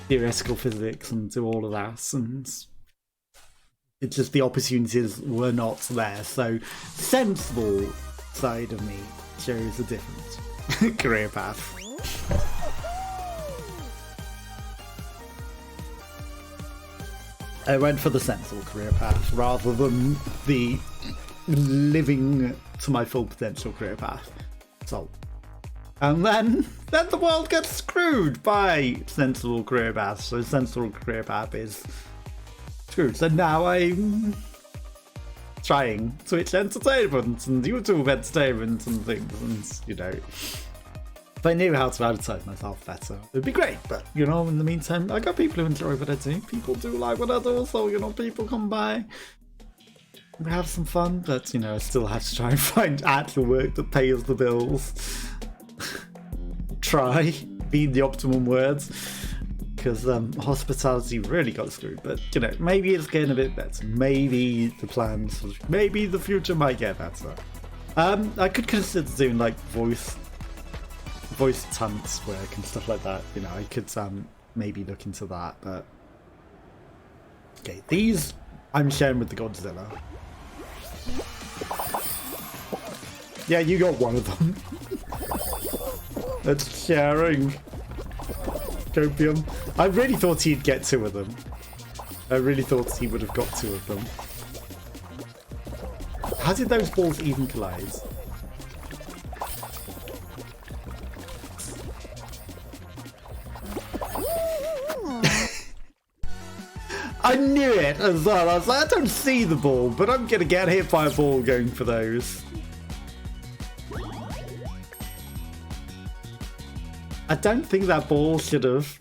theoretical physics and do all of that, and it's just the opportunities were not there, so sensible side of me shows a different career path. I went for the sensible career path rather than the living to my full potential career path. So, and then the world gets screwed by sensible career paths. So sensible career path is screwed. So now I'm trying Twitch entertainment and YouTube entertainment and things, and, you know, if I knew how to advertise myself better, it'd be great. But, you know, in the meantime, I got people who enjoy what I do. People do like what I do, so, you know, people come by. We have some fun, but, you know, I still have to try and find actual work that pays the bills. Try, be the optimum words. Because hospitality really got screwed. But, you know, maybe it's getting a bit better. Maybe the plans, maybe the future might get better. I could consider doing, like, voice talent work and stuff like that. You know, I could maybe look into that, but okay, these I'm sharing with the Godzilla. Yeah, you got one of them. That's sharing. Copium. I really thought he'd get 2 of them. I really thought he would have got 2 of them. How did those balls even collide? I knew it as well. I was like, I don't see the ball, but I'm going to get hit by a ball going for those. I don't think that ball should have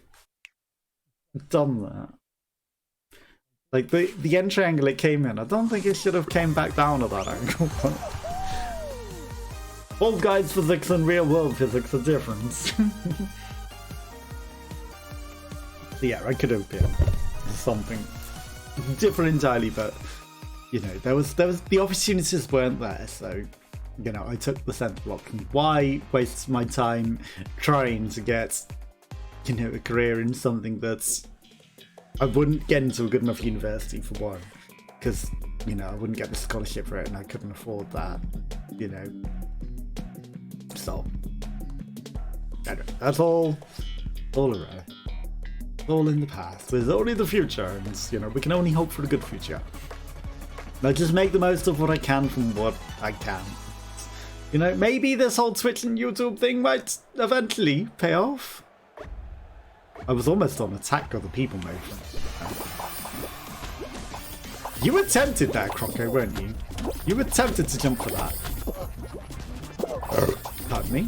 done that. Like, the entry angle it came in, I don't think it should have came back down at that angle. All guys physics and real world physics are different. Yeah, I could have been something different entirely, but you know, there was the opportunities weren't there, so you know, I took the central option. Why waste my time trying to get, you know, a career in something that's I wouldn't get into a good enough university for one, because you know I wouldn't get the scholarship for it, and I couldn't afford that, you know. So anyway, that's all around. All in the past. There's only the future, and you know we can only hope for a good future. I just make the most of what I can from what I can. You know, maybe this whole Twitch and YouTube thing might eventually pay off. I was almost on attack other people mode. You were tempted there, Croco, weren't you? You were tempted to jump for that. Pardon me.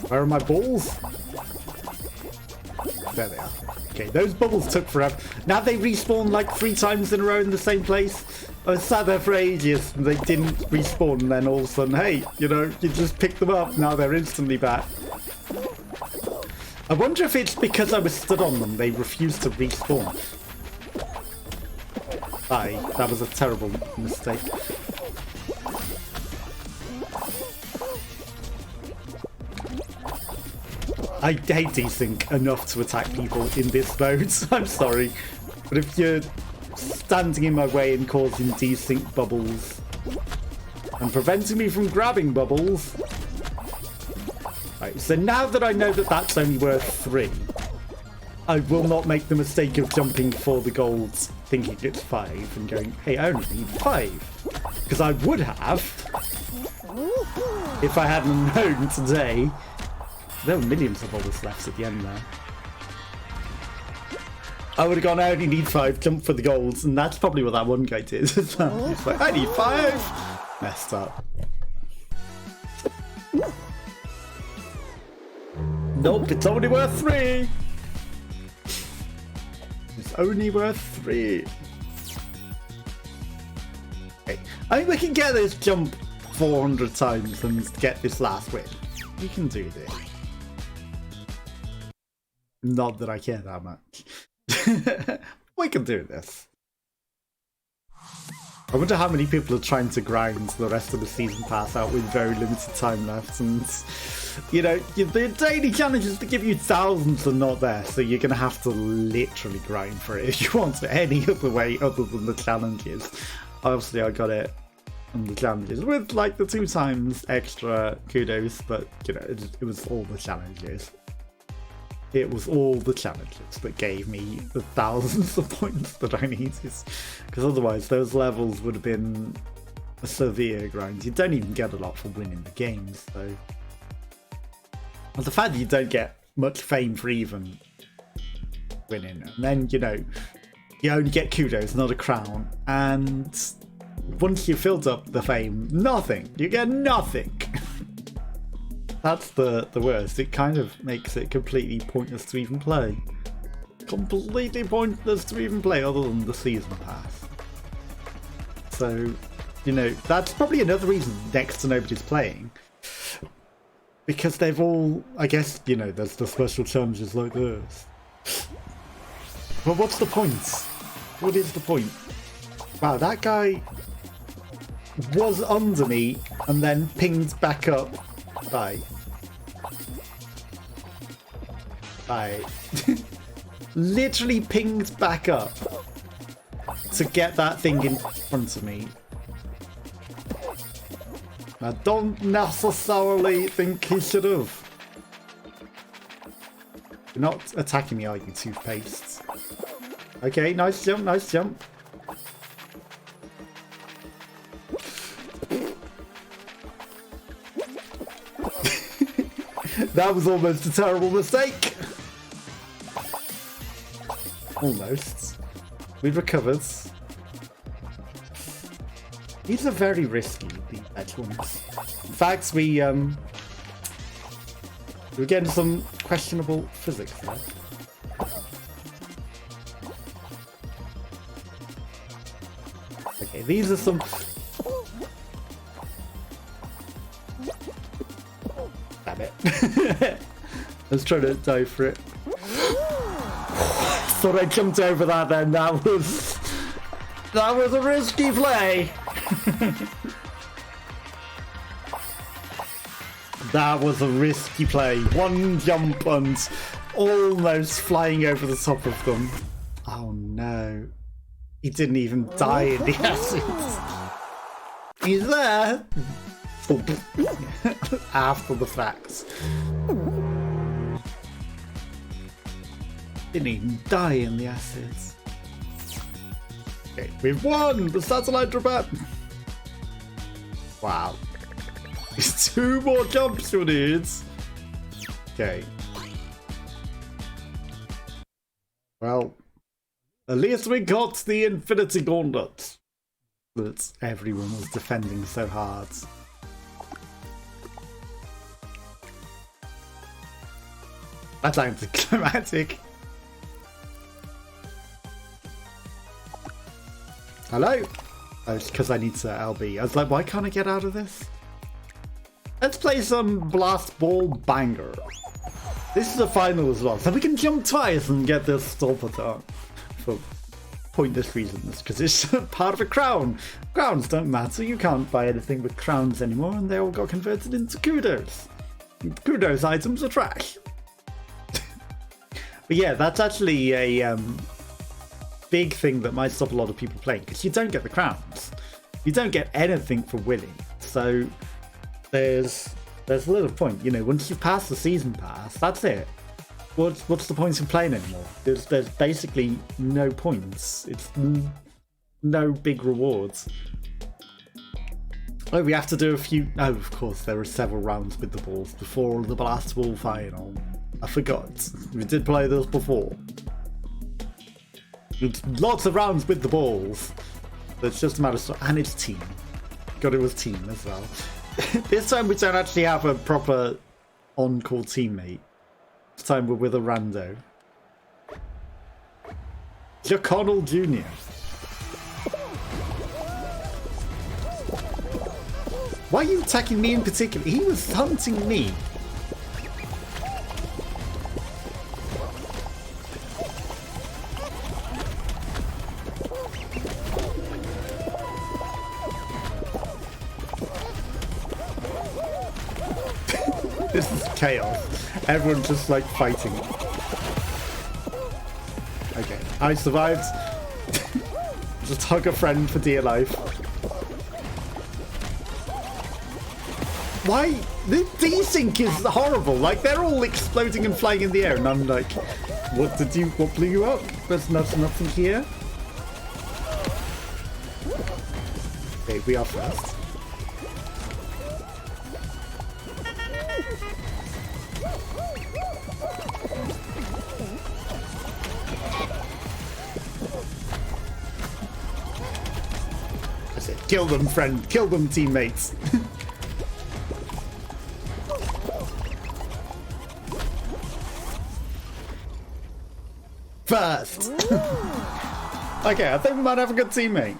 Where are my balls? There they are. Okay, those bubbles took forever. Now they respawn like 3 times in a row in the same place. I was sat there for ages and they didn't respawn, and then all of a sudden, hey, you know, you just pick them up, now they're instantly back. I wonder if it's because I was stood on them, they refused to respawn. Aye, that was a terrible mistake. I hate desync enough to attack people in this mode. I'm sorry, but if you're standing in my way and causing desync bubbles and preventing me from grabbing bubbles. Right, so now that I know that that's only worth 3, I will not make the mistake of jumping for the golds thinking it's 5 and going, hey, I only need 5. Because I would have if I hadn't known today. There were millions of bubbles left at the end there. I would have gone, I only need 5, jump for the golds, and that's probably what that one guy did. It's like, I need 5! Messed up. Nope, it's only worth 3! It's only worth 3. Okay. I think we can get this jump 400 times and get this last win. We can do this. Not that I care that much. We can do this. I wonder how many people are trying to grind the rest of the season pass out with very limited time left, and you know, the daily challenges to give you thousands are not there, so you're going to have to literally grind for it if you want it any other way other than the challenges. Obviously I got it on the challenges with like the 2 times extra kudos, but you know, it was all the challenges. It was all the challenges that gave me the thousands of points that I needed. Because otherwise those levels would have been a severe grind. You don't even get a lot for winning the games, so... And the fact that you don't get much fame for even winning. And then, you know, you only get kudos, not a crown. And once you've filled up the fame, nothing. You get nothing. That's the worst. It kind of makes it completely pointless to even play. Completely pointless to even play other than the season pass. So, you know, that's probably another reason next to nobody's playing. Because they've all, I guess, you know, there's the special challenges like this. But what's the point? What is the point? Wow, that guy was under me and then pinged back up. Bye. Bye. Literally pinged back up to get that thing in front of me. I don't necessarily think he should have. You're not attacking me, are you, toothpaste? Okay, nice jump, nice jump. That was almost a terrible mistake. Almost. We recovered. These are very risky, the edge ones. In fact, we're getting some questionable physics there. Okay, these are some... Damn it. I was trying to dive for it. Thought I jumped over that then. That was a risky play. That was a risky play. One jump and almost flying over the top of them. Oh no. He didn't even die in the acid. He's there. After the fact. Didn't even die in the acids. Okay, we've won the satellite drop. Wow. It's 2 more jumps you need. Okay. Well, at least we got the Infinity Gauntlet that everyone was defending so hard. That's anticlimactic. Hello? Oh, it's because I need to LB. I was like, why can't I get out of this? Let's play some Blast Ball Banger. This is the final as well, so we can jump twice and get this stop attack for pointless reasons, because it's part of a crown. Crowns don't matter, you can't buy anything with crowns anymore, and they all got converted into kudos. Kudos items are trash. But yeah, that's actually a big thing that might stop a lot of people playing, because you don't get the crowns. You don't get anything for winning, so there's little point. You know, once you've passed the season pass, that's it. What's the point in playing anymore? There's basically no points. It's no big rewards. Oh, we have to do a few... Oh, of course, there are several rounds with the balls before the Blast Ball final. I forgot. We did play this before. It's lots of rounds with the balls. It's just a matter of... And it's team. God, it was team as well. This time we don't actually have a proper on-call teammate. This time we're with a rando. Jaconnell Jr. Why are you attacking me in particular? He was hunting me. This is chaos. Everyone's just like fighting. Okay, I survived. Just hug a friend for dear life. Why? The desync is horrible. Like, they're all exploding and flying in the air, and I'm like, what blew you up? There's nothing here. Okay, we are first. That's it. Kill them, friend. Kill them, teammates. First. Okay, I think we might have a good teammate.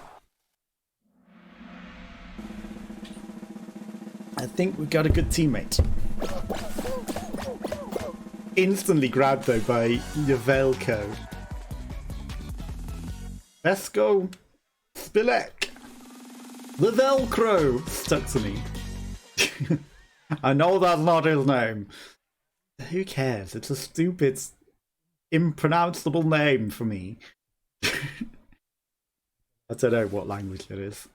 I think we got a good teammate. Instantly grabbed though by Yavelko. Let's go. Spilek. The Velcro stuck to me. I know that's not his name. Who cares? It's a stupid, impronounceable name for me. I don't know what language it is.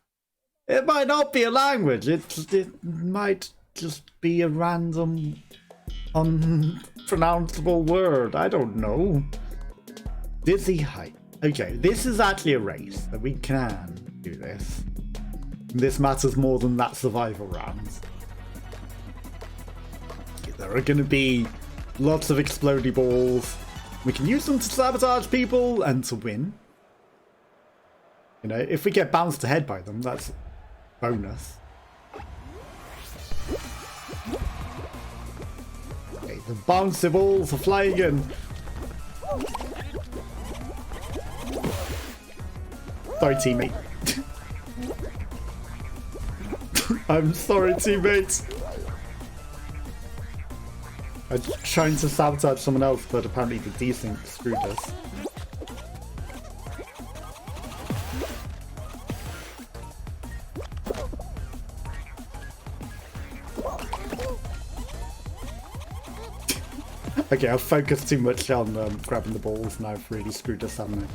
It might not be a language. It might just be a random, unpronounceable word. I don't know. Dizzy height. Okay, this is actually a race, so we can do this. This matters more than that survival round. There are going to be lots of explodey balls. We can use them to sabotage people and to win. You know, if we get bounced ahead by them, that's bonus. Okay, the bouncy balls are flying in. Sorry, teammate. I'm sorry, teammate. I'm trying to sabotage someone else, but apparently the desync screwed us. Okay, I've focused too much on grabbing the balls and I've really screwed us, haven't I?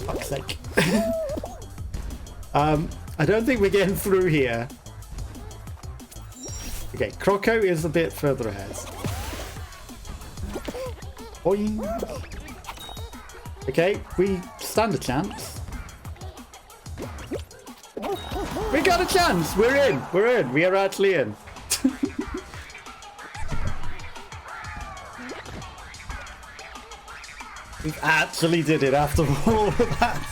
Fuck's sake. I don't think we're getting through here. Okay, Croco is a bit further ahead. Boing. Okay, we stand a chance. We got a chance! We're in! We're in! We are actually in. We actually did it after all of that.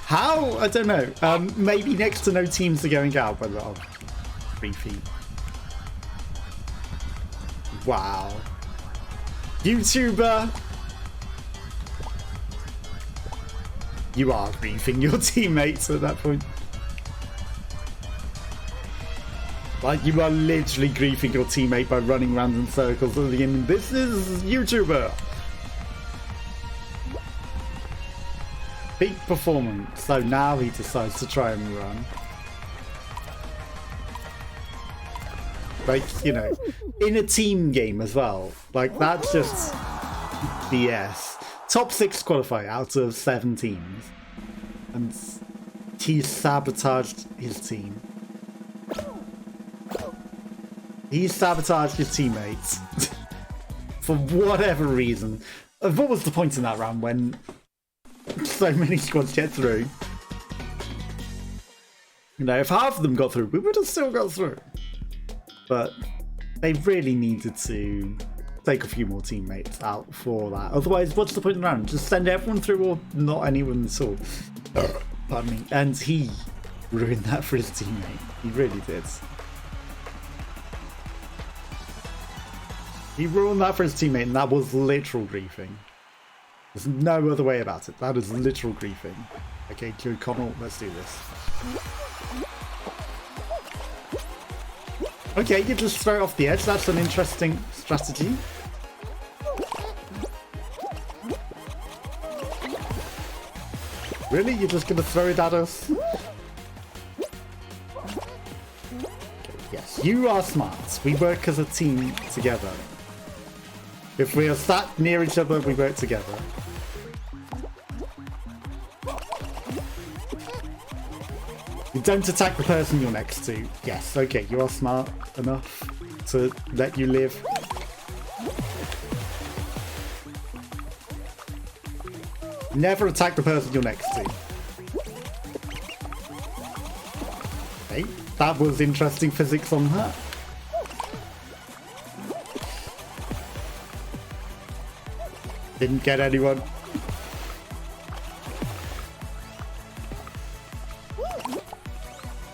How? I don't know. Maybe next to no teams are going out, but oh, 3 feet. Wow. YouTuber, you are griefing your teammates at that point. Like, you are literally griefing your teammate by running around in circles at the end. This is YouTuber. Big performance. So now he decides to try and run. Like, you know, in a team game as well. Like, that's just BS. Top 6 qualify out of 7 teams. And he sabotaged his team. He sabotaged his teammates. For whatever reason. What was the point in that round when so many squads get through? You know, if half of them got through, we would have still got through. But they really needed to take a few more teammates out for that. Otherwise, what's the point in the round? Just send everyone through or not anyone at all. Pardon me. And he ruined that for his teammate. He really did. He ruined that for his teammate, and that was literal griefing. There's no other way about it. That is literal griefing. Okay, Joe Connell, let's do this. Okay, you just throw it off the edge. That's an interesting strategy. Really? You're just going to throw it at us? Okay, yes, you are smart. We work as a team together. If we are sat near each other, we work together. You don't attack the person you're next to. Yes, okay, you are smart enough to let you live. Never attack the person you're next to. Okay, that was interesting physics on that. Didn't get anyone.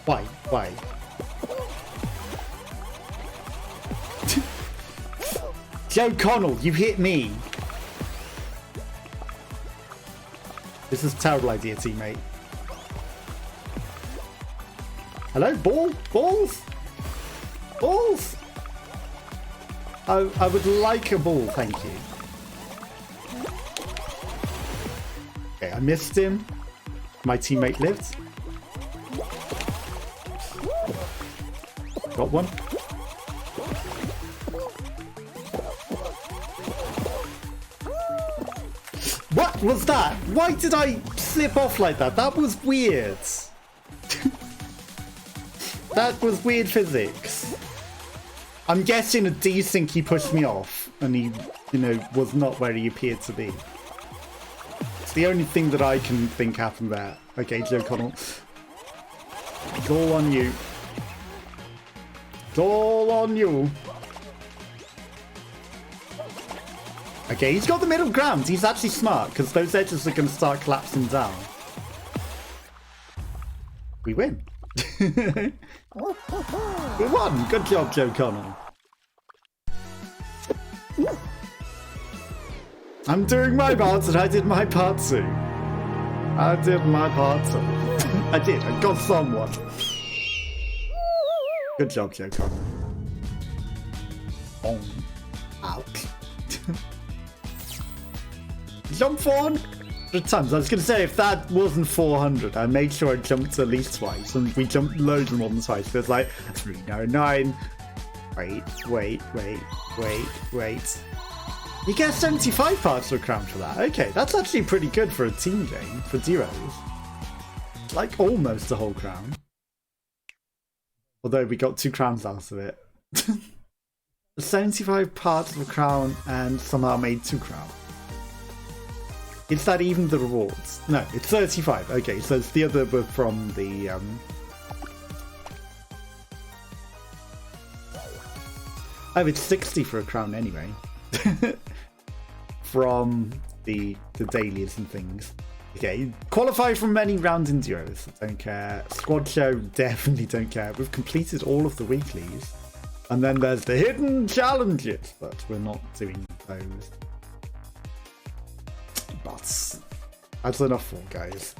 Why? Why? Joe Connell, you hit me. This is a terrible idea, teammate. Hello? Ball? Balls? Balls? I would like a ball, thank you. Okay, I missed him. My teammate lived. Got one. What was that? Why did I slip off like that? That was weird. That was weird physics. I'm guessing a desync he pushed me off and he, you know, was not where he appeared to be. It's the only thing that I can think happened there. Okay, Joe Connell. It's all on you. It's all on you. Okay, he's got the middle ground. He's actually smart because those edges are going to start collapsing down. We win. We won. Good job, Joe Connell. I'm doing my part and I did my part too. I did my part too. I did. I got someone. Good job, Joe Connell. Oh. Out. Jump 400 times. I was going to say, if that wasn't 400, I made sure I jumped at least twice. And we jumped loads more than twice. There's like 399. Wait. You get 75 parts of a crown for that. Okay, that's actually pretty good for a team game, for duos. Like almost a whole crown. Although we got 2 crowns out of it. 75 parts of a crown and somehow made 2 crowns. Is that even the rewards? No, it's 35. Okay, so it's the other from the... Oh, it's 60 for a crown anyway. From the dailies and things. Okay, qualify from many rounds in duos. Don't care. Squad show, definitely don't care. We've completed all of the weeklies. And then there's the hidden challenges, but we're not doing those. But that's enough for guys.